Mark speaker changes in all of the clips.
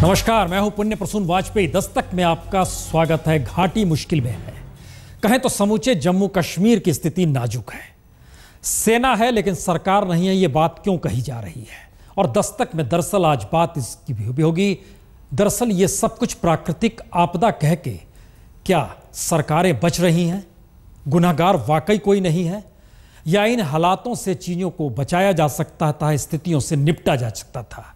Speaker 1: नमस्कार, मैं हूं पुण्य प्रसून वाजपेयी। दस्तक में आपका स्वागत है। घाटी मुश्किल में है, कहें तो समूचे जम्मू कश्मीर की स्थिति नाजुक है। सेना है लेकिन सरकार नहीं है, ये बात क्यों कही जा रही है? और दस्तक में दरअसल आज बात इसकी भी होगी। दरअसल ये सब कुछ प्राकृतिक आपदा कह के क्या सरकारें बच रही हैं? गुनाहगार वाकई कोई नहीं है, या इन हालातों से चीजों को बचाया जा सकता था, स्थितियों से निपटा जा सकता था?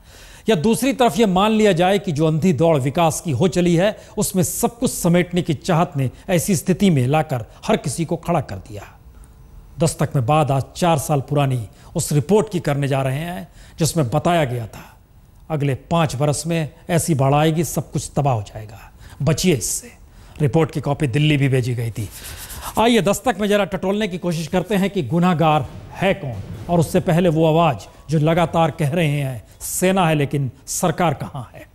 Speaker 1: या दूसरी तरफ यह मान लिया जाए कि जो अंधी दौड़ विकास की हो चली है उसमें सब कुछ समेटने की चाहत ने ऐसी स्थिति में लाकर हर किसी को खड़ा कर दिया। दस्तक में बाद आज 4 साल पुरानी उस रिपोर्ट की करने जा रहे हैं जिसमें बताया गया था अगले 5 बरस में ऐसी बाढ़ आएगी, सब कुछ तबाह हो जाएगा। बचिए इससे। रिपोर्ट की कॉपी दिल्ली भी भेजी गई थी। आइए दस्तक में जरा टटोलने की कोशिश करते हैं कि गुनाहगार है कौन, और उससे पहले वो आवाज जो लगातार कह रहे हैं सेना है लेकिन सरकार कहां है।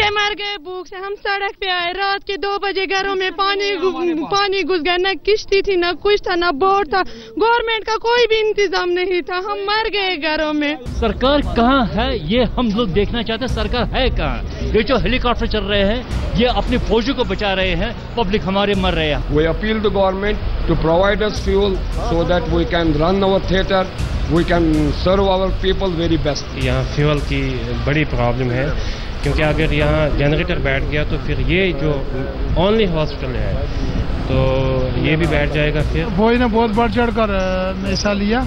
Speaker 2: मर गए भूख से, हम सड़क पे आए। रात के 2 बजे घरों में पानी घुस गया। न किश्ती थी, न कुछ था, न बोट था। गवर्नमेंट का कोई भी इंतजाम नहीं था, हम मर गए घरों में।
Speaker 3: सरकार कहाँ है ये हम लोग देखना चाहते हैं। सरकार है कहाँ? ये जो हेलीकॉप्टर चल रहे हैं ये अपनी फौजों को बचा रहे हैं, पब्लिक हमारे मर रहे हैं।
Speaker 4: We appeal to government to provide us fuel so that we can run our theatre, we can serve our people very best.
Speaker 5: यहाँ फ्यूल की बड़ी प्रॉब्लम है क्योंकि अगर यहाँ जनरेटर बैठ गया तो फिर ये जो ओनली हॉस्पिटल है तो ये भी बैठ जाएगा। फिर
Speaker 6: फौज ने बहुत बढ़ चढ़ कर हिस्सा लिया,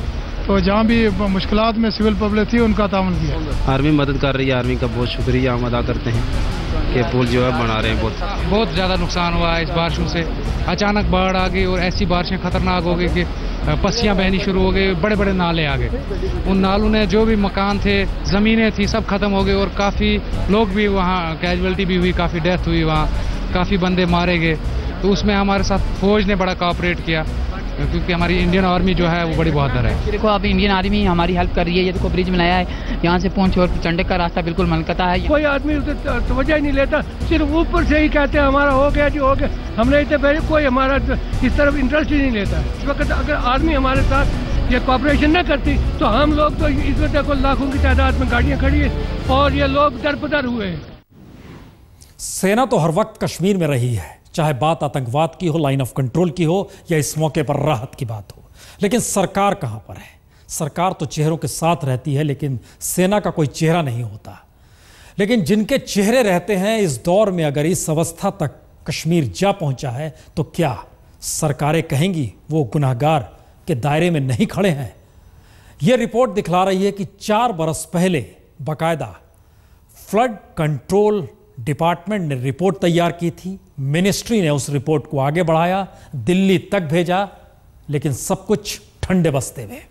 Speaker 6: तो जहाँ भी मुश्किलात में सिविल पब्लिक थी उनका ताउन किया।
Speaker 7: आर्मी मदद कर रही है, आर्मी का बहुत शुक्रिया हम अदा करते हैं कि पुल जो है बना रहे हैं।
Speaker 8: बहुत ज़्यादा नुकसान हुआ है इस बारिशों से। अचानक बाढ़ आ गई और ऐसी बारिशें खतरनाक हो गई कि पस्सियाँ बहनी शुरू हो गई, बड़े बड़े नाले आ गए। उन नालों ने जो भी मकान थे, ज़मीनें थी, सब खत्म हो गए और काफ़ी लोग भी वहाँ कैजुअलिटी भी हुई, काफ़ी डेथ हुई, वहाँ काफ़ी बंदे मारे गए। तो उसमें हमारे साथ फौज ने बड़ा कोऑपरेट किया क्योंकि हमारी इंडियन आर्मी जो है वो बड़ी बहादुर है।
Speaker 9: देखो अब इंडियन आर्मी हमारी हेल्प कर रही है। ये देखो ब्रिज बनाया है, यहाँ से पूंछ और चंडक का रास्ता बिल्कुल मनकता है।
Speaker 10: कोई आदमी उसे तवज्जो ही नहीं लेता, सिर्फ ऊपर से ही कहते हैं हमारा हो गया जी हो गया। हमने इतने पहले कोई हमारा इस तरफ इंटरेस्ट ही नहीं लेता। इस वक्त अगर आर्मी हमारे साथ ये कॉपरेशन न करती तो हम लोग तो इस वक्त देखो लाखों की तादाद में गाड़ियाँ खड़ी है और ये लोग दरबदर हुए हैं।
Speaker 1: सेना तो हर वक्त कश्मीर में रही है, चाहे बात आतंकवाद की हो, लाइन ऑफ कंट्रोल की हो, या इस मौके पर राहत की बात हो। लेकिन सरकार कहां पर है? सरकार तो चेहरों के साथ रहती है लेकिन सेना का कोई चेहरा नहीं होता। लेकिन जिनके चेहरे रहते हैं इस दौर में अगर इस अवस्था तक कश्मीर जा पहुंचा है तो क्या सरकारें कहेंगी वो गुनाहगार के दायरे में नहीं खड़े हैं? यह रिपोर्ट दिखला रही है कि 4 बरस पहले बाकायदा फ्लड कंट्रोल डिपार्टमेंट ने रिपोर्ट तैयार की थी। मिनिस्ट्री ने उस रिपोर्ट को आगे बढ़ाया, दिल्ली तक भेजा, लेकिन सब कुछ ठंडे बस्ते में।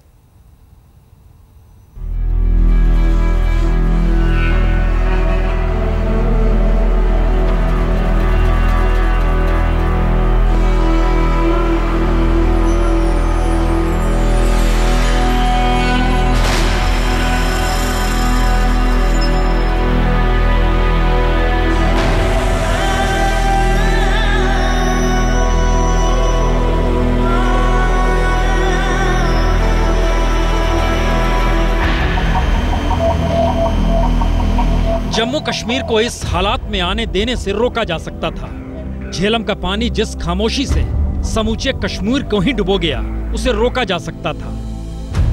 Speaker 1: जम्मू कश्मीर को इस हालात में आने देने से रोका जा सकता था। झेलम का पानी जिस खामोशी से समूचे कश्मीर को ही डुबो गया, उसे रोका जा सकता था।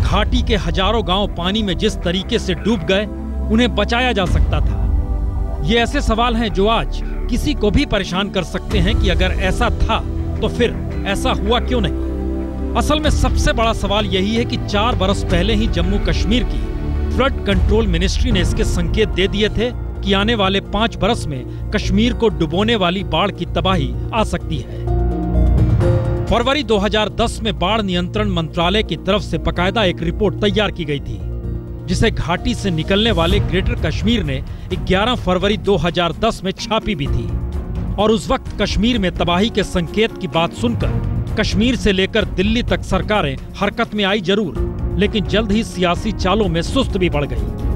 Speaker 1: घाटी के हजारों गांव पानी में जिस तरीके से डूब गए, उन्हें बचाया जा सकता था। ये ऐसे सवाल हैं जो आज किसी को भी परेशान कर सकते हैं कि अगर ऐसा था तो फिर ऐसा हुआ क्यों नहीं। असल में सबसे बड़ा सवाल यही है कि 4 बरस पहले ही जम्मू कश्मीर की फ्लड कंट्रोल मिनिस्ट्री ने इसके संकेत दे दिए थे कि आने वाले 5 बरस में कश्मीर को डुबोने वाली बाढ़ की तबाही आ सकती है। फरवरी 2010 में बाढ़ नियंत्रण मंत्रालय की तरफ से बाकायदा एक रिपोर्ट तैयार की गई थी, जिसे घाटी से निकलने वाले ग्रेटर कश्मीर ने 11 फरवरी 2010 में छापी भी थी। और उस वक्त कश्मीर में तबाही के संकेत की बात सुनकर कश्मीर से लेकर दिल्ली तक सरकारें हरकत में आई जरूर, लेकिन जल्द ही सियासी चालों में सुस्त भी बढ़ गई।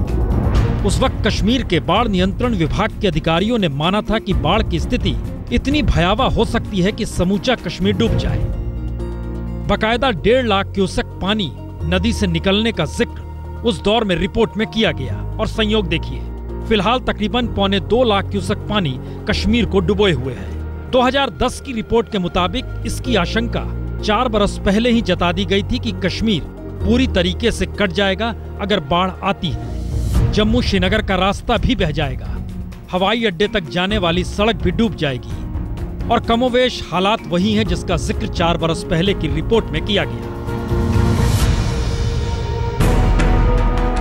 Speaker 1: उस वक्त कश्मीर के बाढ़ नियंत्रण विभाग के अधिकारियों ने माना था कि बाढ़ की स्थिति इतनी भयावह हो सकती है कि समूचा कश्मीर डूब जाए। बाकायदा 1.5 लाख क्यूसेक पानी नदी से निकलने का जिक्र उस दौर में रिपोर्ट में किया गया। और संयोग देखिए, फिलहाल तकरीबन 1.25 लाख क्यूसेक पानी कश्मीर को डुबोए हुए है। 2010 की रिपोर्ट के मुताबिक इसकी आशंका 4 बरस पहले ही जता दी गई थी कि कश्मीर पूरी तरीके से कट जाएगा अगर बाढ़ आती है। जम्मू श्रीनगर का रास्ता भी बह जाएगा, हवाई अड्डे तक जाने वाली सड़क भी डूब जाएगी और कमोवेश हालात वही हैं जिसका जिक्र 4 बरस पहले की रिपोर्ट में किया गया।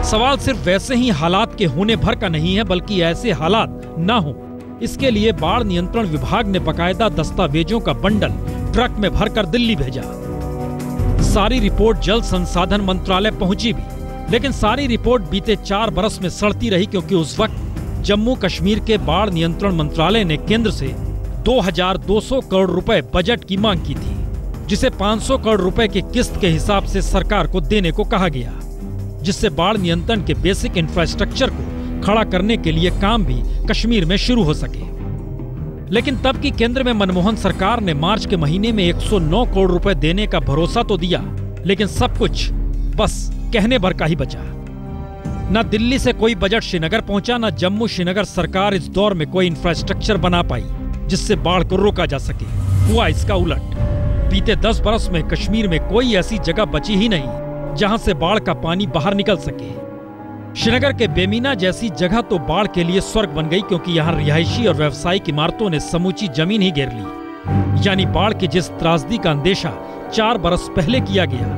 Speaker 1: सवाल सिर्फ वैसे ही हालात के होने भर का नहीं है, बल्कि ऐसे हालात ना हो इसके लिए बाढ़ नियंत्रण विभाग ने बकायदा दस्तावेजों का बंडल ट्रक में भरकर दिल्ली भेजा। सारी रिपोर्ट जल संसाधन मंत्रालय पहुंची भी, लेकिन सारी रिपोर्ट बीते 4 बरस में सड़ती रही, क्योंकि उस वक्त जम्मू कश्मीर के बाढ़ नियंत्रण मंत्रालय ने केंद्र से 2200 करोड़ रुपए बजट की मांग की थी, जिसे 500 करोड़ रुपए की किस्त के हिसाब से सरकार को देने को कहा गया, जिससे बाढ़ नियंत्रण के बेसिक इंफ्रास्ट्रक्चर को खड़ा करने के लिए काम भी कश्मीर में शुरू हो सके। लेकिन तब की केंद्र में मनमोहन सरकार ने मार्च के महीने में 109 करोड़ रुपए देने का भरोसा तो दिया, लेकिन सब कुछ बस कहने भर का ही बचा। न दिल्ली से कोई बजट श्रीनगर पहुंचा, न जम्मू श्रीनगर सरकार इस दौर में कोई इंफ्रास्ट्रक्चर बना पाई जिससे बाढ़ को रोका जा सके। हुआ इसका उलट। बीते 10 बरस में कश्मीर में कोई ऐसी जगह बची ही नहीं जहां से बाढ़ का पानी बाहर निकल सके। श्रीनगर के बेमीना जैसी जगह तो बाढ़ के लिए स्वर्ग बन गई, क्योंकि यहाँ रिहायशी और व्यावसायिक इमारतों ने समूची जमीन ही घेर ली। यानी बाढ़ की जिस त्रासदी का अंदेशा 4 बरस पहले किया गया,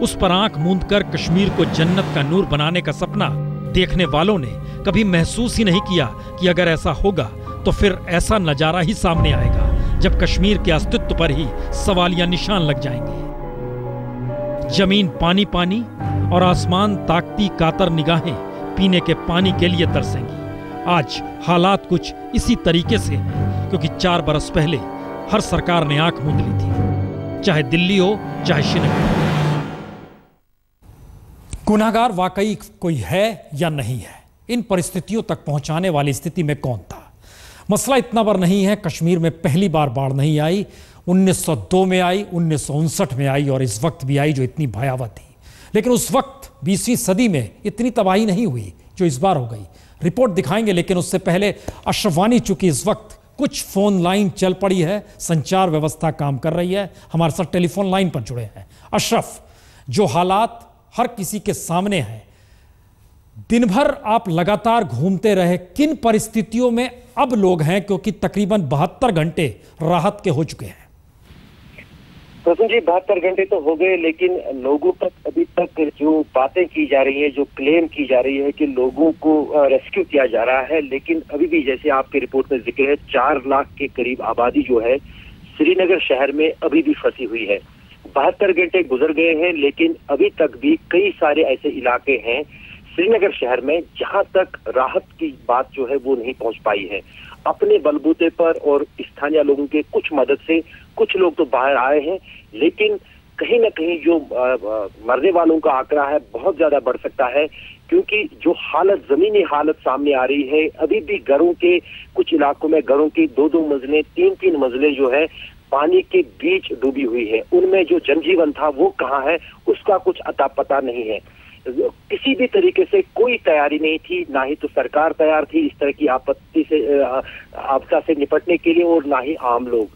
Speaker 1: उस पर आंख मूंदकर कश्मीर को जन्नत का नूर बनाने का सपना देखने वालों ने कभी महसूस ही नहीं किया कि अगर ऐसा होगा तो फिर ऐसा नजारा ही सामने आएगा जब कश्मीर के अस्तित्व पर ही सवालिया निशान लग जाएंगे। जमीन पानी पानी और आसमान ताकती कातर निगाहें पीने के पानी के लिए तरसेंगी। आज हालात कुछ इसी तरीके से हैं, क्योंकि 4 बरस पहले हर सरकार ने आंख मूंद ली थी, चाहे दिल्ली हो चाहे श्रीनगर। गुनाहगार वाकई कोई है या नहीं है, इन परिस्थितियों तक पहुंचाने वाली स्थिति में कौन था? मसला इतना बार नहीं है कश्मीर में पहली बार बाढ़ नहीं आई, 1902 में आई, 1959 में आई और इस वक्त भी आई जो इतनी भयावह थी। लेकिन उस वक्त 20वीं सदी में इतनी तबाही नहीं हुई जो इस बार हो गई। रिपोर्ट दिखाएंगे, लेकिन उससे पहले अशरफ वानी, चूंकि इस वक्त कुछ फोन लाइन चल पड़ी है, संचार व्यवस्था काम कर रही है, हमारे साथ टेलीफोन लाइन पर जुड़े हैं। अशरफ, जो हालात हर किसी के सामने हैं, दिन भर आप लगातार घूमते रहे, किन परिस्थितियों में अब लोग हैं, क्योंकि तकरीबन 72 घंटे राहत के हो चुके हैं?
Speaker 11: प्रसून जी, 72 घंटे तो हो गए, लेकिन लोगों तक अभी तक जो बातें की जा रही है, जो क्लेम की जा रही है कि लोगों को रेस्क्यू किया जा रहा है, लेकिन अभी भी जैसे आपके रिपोर्ट में जिक्र है 4 लाख के करीब आबादी जो है श्रीनगर शहर में अभी भी फंसी हुई है। 72 घंटे गुजर गए हैं, लेकिन अभी तक भी कई सारे ऐसे इलाके हैं श्रीनगर शहर में जहां तक राहत की बात जो है वो नहीं पहुंच पाई है। अपने बलबूते पर और स्थानीय लोगों के कुछ मदद से कुछ लोग तो बाहर आए हैं, लेकिन कहीं ना कहीं जो मरने वालों का आंकड़ा है बहुत ज्यादा बढ़ सकता है, क्योंकि जो हालत, जमीनी हालत सामने आ रही है, अभी भी घरों के कुछ इलाकों में घरों की 2-2 मंजिलें, 3-3 मंजिलें जो है पानी के बीच डूबी हुई है। उनमें जो जनजीवन था वो कहाँ है, उसका कुछ अता पता नहीं है। किसी भी तरीके से कोई तैयारी नहीं थी, ना ही तो सरकार तैयार थी इस तरह की आपत्ति से, आपदा से निपटने के लिए, और ना ही आम लोग।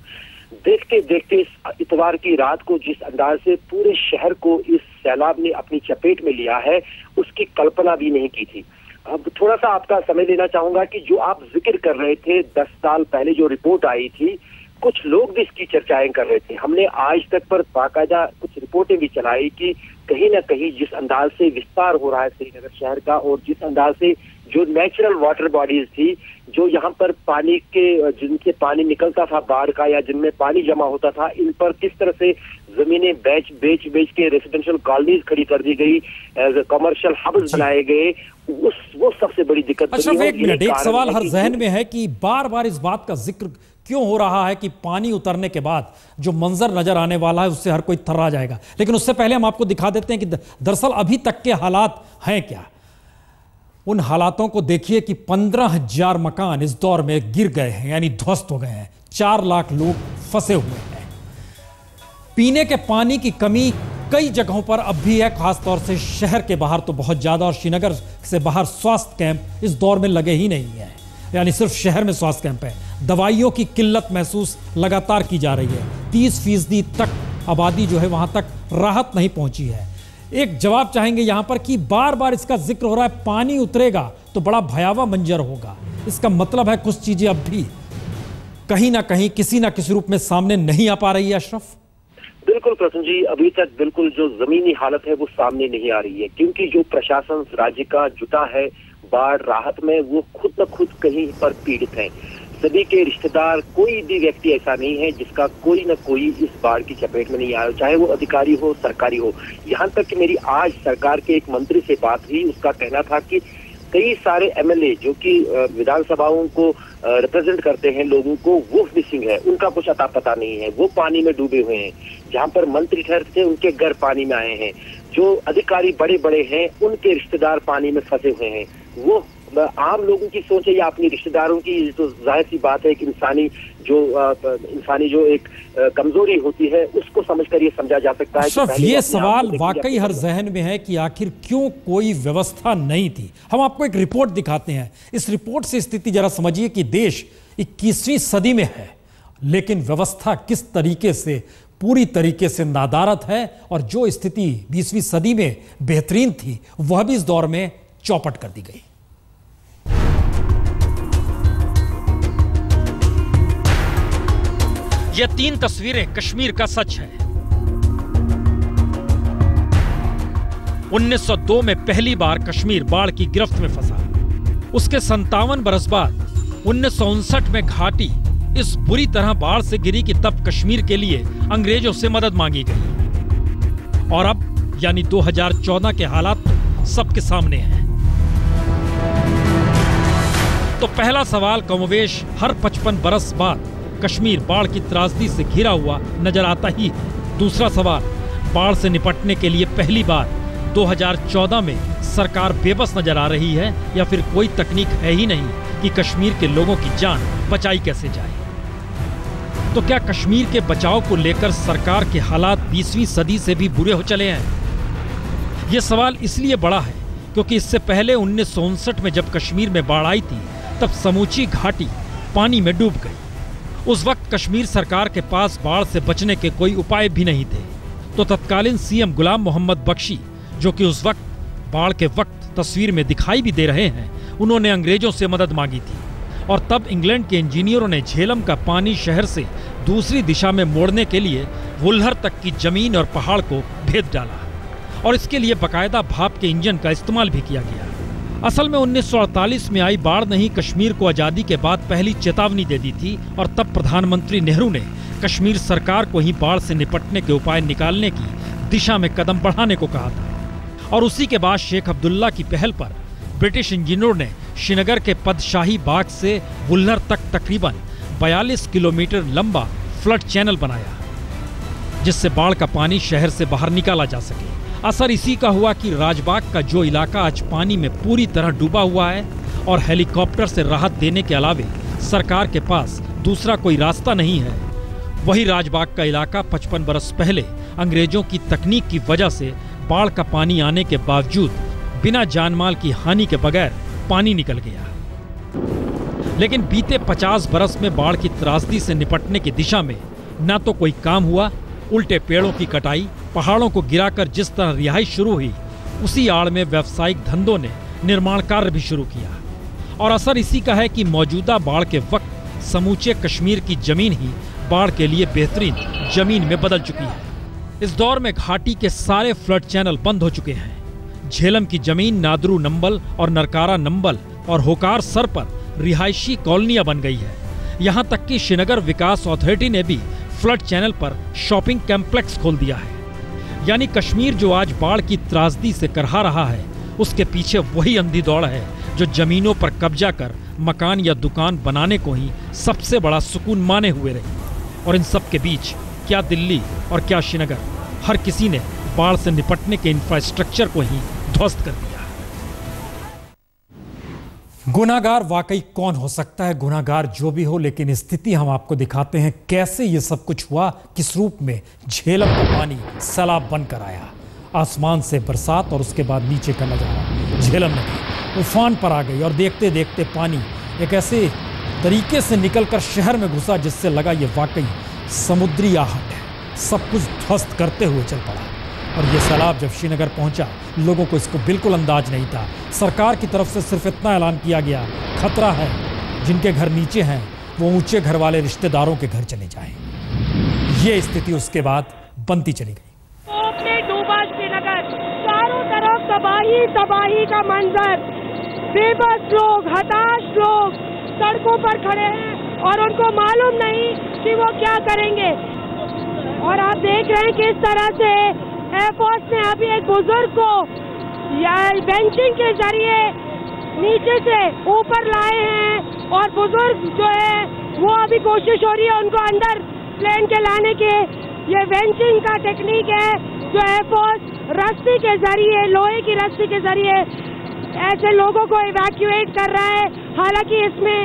Speaker 11: देखते देखते इस इतवार की रात को जिस अंदाज से पूरे शहर को इस सैलाब ने अपनी चपेट में लिया है, उसकी कल्पना भी नहीं की थी। अब थोड़ा सा आपका समय लेना चाहूंगा कि जो आप जिक्र कर रहे थे 10 साल पहले जो रिपोर्ट आई थी, कुछ लोग भी इसकी चर्चाएं कर रहे थे। हमने आज तक पर बाकायदा कुछ रिपोर्टें भी चलाई कि कहीं ना कहीं जिस अंदाज से विस्तार हो रहा है श्रीनगर शहर का, और जिस अंदाज से जो नेचुरल वाटर बॉडीज थी, जो यहाँ पर पानी के, जिनसे पानी निकलता था बाढ़ का या जिनमें पानी जमा होता था, इन पर किस तरह से जमीनें बेच के रेसिडेंशियल कॉलोनीज खड़ी कर दी गई, कमर्शियल हब्स बनाए गए, वो सबसे बड़ी दिक्कत।
Speaker 1: अच्छा, एक मिनट, एक सवाल हर जहन में है कि बार बार इस बात का जिक्र क्यों हो रहा है कि पानी उतरने के बाद जो मंजर नजर आने वाला है उससे हर कोई थर्रा जाएगा। लेकिन उससे पहले हम आपको दिखा देते हैं कि दरअसल अभी तक के हालात हैं क्या। उन हालातों को देखिए कि 15,000 मकान इस दौर में गिर गए हैं, यानी ध्वस्त हो गए हैं। 4 लाख लोग फंसे हुए हैं। पीने के पानी की कमी कई जगहों पर अब भी है, खासतौर से शहर के बाहर तो बहुत ज्यादा, और श्रीनगर से बाहर स्वास्थ्य कैंप इस दौर में लगे ही नहीं है। यानी सिर्फ शहर में स्वास्थ्य कैंप है। दवाइयों की किल्लत महसूस लगातार की जा रही है। 30% तक आबादी जो है वहां तक राहत नहीं पहुंची है। एक जवाब चाहेंगे यहां पर कि बार बार इसका जिक्र हो रहा है, पानी उतरेगा तो बड़ा भयावह मंजर होगा। इसका मतलब है कुछ चीजें अब भी कहीं ना कहीं किसी ना किसी रूप में सामने नहीं आ पा रही है। अशरफ,
Speaker 11: बिल्कुल प्रसून जी, अभी तक बिल्कुल जो जमीनी हालत है वो सामने नहीं आ रही है, क्योंकि जो प्रशासन राज्य का जुटा है बाढ़ राहत में, वो खुद न खुद कहीं पर पीड़ित है। सभी के रिश्तेदार, कोई भी व्यक्ति ऐसा नहीं है जिसका कोई न कोई इस बाढ़ की चपेट में नहीं आया, चाहे वो अधिकारी हो, सरकारी हो। यहाँ तक कि मेरी आज सरकार के एक मंत्री से बात हुई, उसका कहना था कि कई सारे एमएलए जो कि विधानसभाओं को रिप्रेजेंट करते हैं लोगों को, वो मिसिंग है, उनका कुछ अता पता नहीं है, वो पानी में डूबे हुए हैं। जहां पर मंत्री ठहरते थे उनके घर पानी में आए हैं। जो अधिकारी बड़े बड़े हैं उनके रिश्तेदार पानी में फंसे हुए हैं। वो आम लोगों की सोच है या अपने रिश्तेदारों की, तो जाहिर सी बात है कि इंसानी जो एक कमजोरी होती है उसको समझकर ये समझा जा सकता है।
Speaker 1: सिर्फ ये सवाल वाकई हर जहन में है कि आखिर क्यों कोई व्यवस्था नहीं थी। हम आपको एक रिपोर्ट दिखाते हैं। इस रिपोर्ट से स्थिति जरा समझिए कि देश 21वीं सदी में है, लेकिन व्यवस्था किस तरीके से पूरी तरीके से नादारत है, और जो स्थिति 20वीं सदी में बेहतरीन थी वह भी इस दौर में चौपट कर दी गई। ये 3 तस्वीरें कश्मीर का सच है। 1902 में पहली बार कश्मीर बाढ़ की गिरफ्त में फंसा। उसके 57 बरस बाद 1959 में घाटी इस बुरी तरह बाढ़ से गिरी कि तब कश्मीर के लिए अंग्रेजों से मदद मांगी गई। और अब यानी 2014 के हालात तो सबके सामने हैं। तो पहला सवाल कमोवेश हर 55 बरस बाद कश्मीर बाढ़ की त्रासदी से घिरा हुआ नजर आता ही है। दूसरा सवाल, बाढ़ से निपटने के लिए पहली बार 2014 में सरकार बेबस नजर आ रही है, या फिर कोई तकनीक है ही नहीं कि कश्मीर के लोगों की जान बचाई कैसे जाए। तो क्या कश्मीर के बचाव को लेकर सरकार के हालात 20वीं सदी से भी बुरे हो चले हैं? यह सवाल इसलिए बड़ा है क्योंकि इससे पहले 1959 में जब कश्मीर में बाढ़ आई थी तब समूची घाटी पानी में डूब गई। उस वक्त कश्मीर सरकार के पास बाढ़ से बचने के कोई उपाय भी नहीं थे। तो तत्कालीन सीएम गुलाम मोहम्मद बख्शी, जो कि उस वक्त बाढ़ के वक्त तस्वीर में दिखाई भी दे रहे हैं, उन्होंने अंग्रेजों से मदद मांगी थी। और तब इंग्लैंड के इंजीनियरों ने झेलम का पानी शहर से दूसरी दिशा में मोड़ने के लिए वुल्हर तक की जमीन और पहाड़ को भेद डाला, और इसके लिए बाकायदा भाप के इंजन का इस्तेमाल भी किया गया। असल में 1948 में आई बाढ़ ने ही कश्मीर को आजादी के बाद पहली चेतावनी दे दी थी, और तब प्रधानमंत्री नेहरू ने कश्मीर सरकार को ही बाढ़ से निपटने के उपाय निकालने की दिशा में कदम बढ़ाने को कहा था। और उसी के बाद शेख अब्दुल्ला की पहल पर ब्रिटिश इंजीनियरों ने श्रीनगर के पदशाही बाग से वुल्हर तक तकरीबन 42 किलोमीटर लंबा फ्लड चैनल बनाया, जिससे बाढ़ का पानी शहर से बाहर निकाला जा सके। असर इसी का हुआ कि राजबाग का जो इलाका आज पानी में पूरी तरह डूबा हुआ है, और हेलीकॉप्टर से राहत देने के अलावे सरकार के पास दूसरा कोई रास्ता नहीं है, वही राजबाग का इलाका 55 बरस पहले अंग्रेजों की तकनीक की वजह से बाढ़ का पानी आने के बावजूद बिना जानमाल की हानि के बगैर पानी निकल गया। लेकिन बीते 50 बरस में बाढ़ की त्रासदी से निपटने की दिशा में न तो कोई काम हुआ, उल्टे पेड़ों की कटाई, पहाड़ों को गिराकर जिस तरह रिहाइश शुरू हुई, उसी आड़ में व्यावसायिक धंधों ने निर्माण कार्य भी शुरू किया। और असर इसी का है कि मौजूदा बाढ़ के वक्त समूचे कश्मीर की जमीन ही बाढ़ के लिए बेहतरीन जमीन में बदल चुकी है। इस दौर में घाटी के सारे फ्लड चैनल बंद हो चुके हैं। झेलम की जमीन नादरू नंबल और नरकारा नंबल और होकार सर पर रिहायशी कॉलोनियां बन गई है। यहाँ तक कि श्रीनगर विकास अथॉरिटी ने भी फ्लड चैनल पर शॉपिंग कॉम्प्लेक्स खोल दिया है। यानी कश्मीर जो आज बाढ़ की त्रासदी से करहा रहा है, उसके पीछे वही अंधी दौड़ है जो जमीनों पर कब्जा कर मकान या दुकान बनाने को ही सबसे बड़ा सुकून माने हुए रही। और इन सब के बीच क्या दिल्ली और क्या श्रीनगर, हर किसी ने बाढ़ से निपटने के इंफ्रास्ट्रक्चर को ही ध्वस्त कर दिया। गुनाहगार वाकई कौन हो सकता है? गुनाहगार जो भी हो, लेकिन स्थिति हम आपको दिखाते हैं कैसे ये सब कुछ हुआ, किस रूप में झेलम का पानी सैलाब बनकर आया। आसमान से बरसात और उसके बाद नीचे का नजारा। झेलम नदी उफान पर आ गई और देखते देखते पानी एक ऐसे तरीके से निकलकर शहर में घुसा जिससे लगा ये वाकई समुद्री आहट है। सब कुछ ध्वस्त करते हुए चल पड़ा और ये सैलाब जब श्रीनगर पहुंचा, लोगों को इसको बिल्कुल अंदाज नहीं था। सरकार की तरफ से सिर्फ इतना ऐलान किया गया, खतरा है, जिनके घर नीचे हैं वो ऊंचे घर वाले रिश्तेदारों के घर चले जाएं। ये स्थिति उसके बाद बनती चली गई।
Speaker 2: डूबा श्रीनगर, चारों तरफ तबाही तबाही का मंजर। बेबस लोग, हताश लोग सड़कों पर खड़े हैं और उनको मालूम नहीं कि वो क्या करेंगे। और आप देख रहे हैं किस तरह से एयरफोर्स ने अभी एक बुजुर्ग को या बेंचिंग के जरिए नीचे से ऊपर लाए हैं और बुजुर्ग जो है वो अभी कोशिश हो रही है उनको अंदर प्लेन के लाने के। ये बेंचिंग का टेक्निक है जो एयरफोर्स रस्सी के जरिए, लोहे की रस्सी के जरिए ऐसे लोगों को इवैक्यूएट कर रहा है। हालांकि इसमें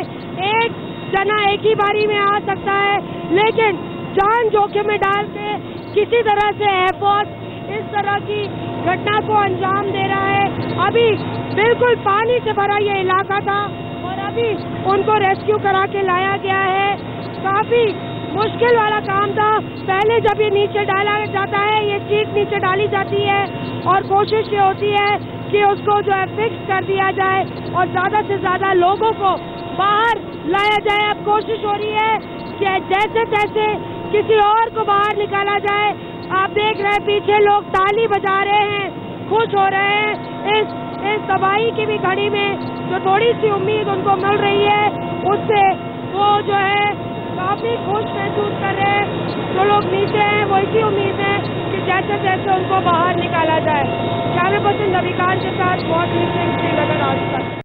Speaker 2: एक जना एक ही बारी में आ सकता है, लेकिन जान जोखिम में डाल के किसी तरह से एयरफोर्स इस तरह की घटना को अंजाम दे रहा है। अभी बिल्कुल पानी से भरा ये इलाका था और अभी उनको रेस्क्यू करा के लाया गया है। काफी मुश्किल वाला काम था। पहले जब ये नीचे डाला जाता है, ये चीज नीचे डाली जाती है और कोशिश ये होती है कि उसको जो है फिक्स कर दिया जाए और ज्यादा से ज्यादा लोगों को बाहर लाया जाए। अब कोशिश हो रही है कि जैसे तैसे किसी और को बाहर निकाला जाए। आप देख रहे हैं पीछे लोग ताली बजा रहे हैं, खुश हो रहे हैं इस तबाही की भी घड़ी में जो थोड़ी सी उम्मीद उनको मिल रही है उससे वो जो है काफी खुश महसूस कर रहे हैं। जो लोग नीचे हैं वो इसी उम्मीद है कि जैसे तैसे उनको बाहर निकाला जाए। कैमरा पर्सन रविकांत के साथ बहुत श्रीनगर आज तक।